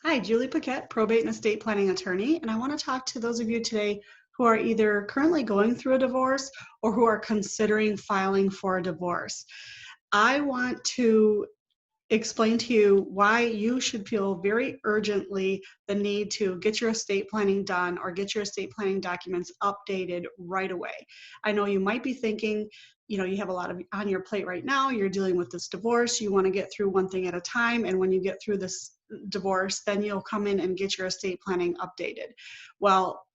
Hi, Julie Paquette, probate and estate planning attorney, and I want to talk to those of you today who are either currently going through a divorce or who are considering filing for a divorce. I want to explain to you why you should feel very urgently the need to get your estate planning done or get your estate planning documents updated right away. I know you might be thinking, you have a lot of on your plate right now, you're dealing with this divorce, you want to get through one thing at a time, and when you get through this divorce, then you'll come in and get your estate planning updated. Well,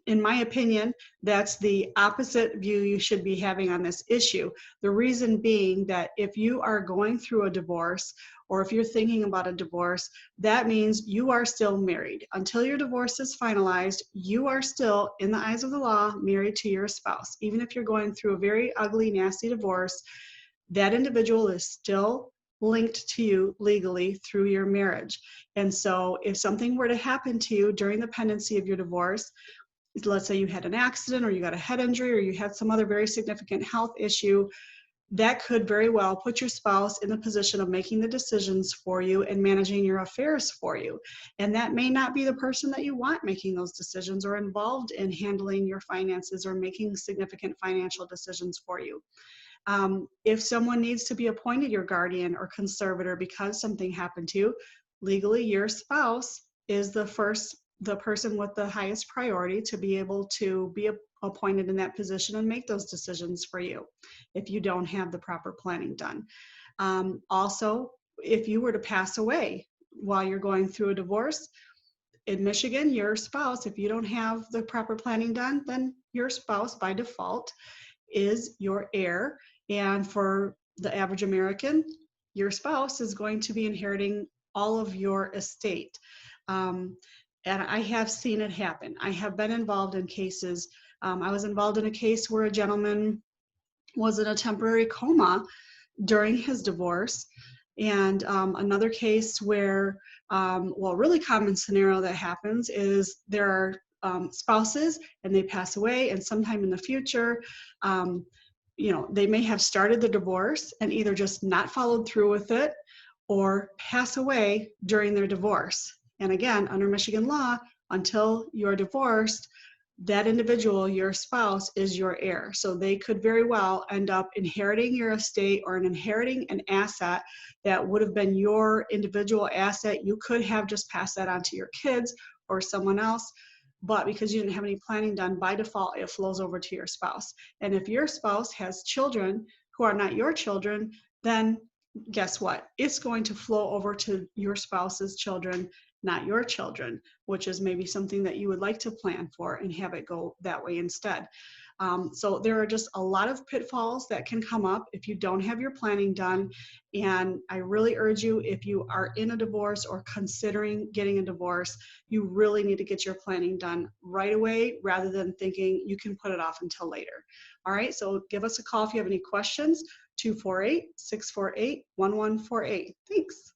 in my opinion, that's the opposite view you should be having on this issue. The reason being that if you are going through a divorce or if you're thinking about a divorce, that means you are still married. Until your divorce is finalized, you are still, in the eyes of the law, married to your spouse. Even if you're going through a very ugly, nasty divorce, that individual is still linked to you legally through your marriage. And so if something were to happen to you during the pendency of your divorce, let's say you had an accident or you got a head injury or you had some other very significant health issue, that could very well put your spouse in the position of making the decisions for you and managing your affairs for you. And that may not be the person that you want making those decisions or involved in handling your finances or making significant financial decisions for you. If someone needs to be appointed your guardian or conservator because something happened to you, legally your spouse is the person with the highest priority to be able to be appointed in that position and make those decisions for you if you don't have the proper planning done. Also, if you were to pass away while you're going through a divorce, in Michigan, your spouse, if you don't have the proper planning done, then your spouse by default is your heir. And for the average American, your spouse is going to be inheriting all of your estate. And I have seen it happen. I have been involved in cases. I was involved in a case where a gentleman was in a temporary coma during his divorce. And another case where, well, a really common scenario that happens is there are spouses and they pass away, and sometime in the future, they may have started the divorce and either just not followed through with it or pass away during their divorce. And again, under Michigan law, until you're divorced, that individual, your spouse, is your heir. So they could very well end up inheriting your estate or inheriting an asset that would have been your individual asset. You could have just passed that on to your kids or someone else, but because you didn't have any planning done, by default, it flows over to your spouse. And if your spouse has children who are not your children, then guess what? It's going to flow over to your spouse's children, not your children, which is maybe something that you would like to plan for and have it go that way instead. So there are just a lot of pitfalls that can come up if you don't have your planning done. And I really urge you, if you are in a divorce or considering getting a divorce, you really need to get your planning done right away rather than thinking you can put it off until later. All right, so give us a call if you have any questions, 248-648-1148. Thanks.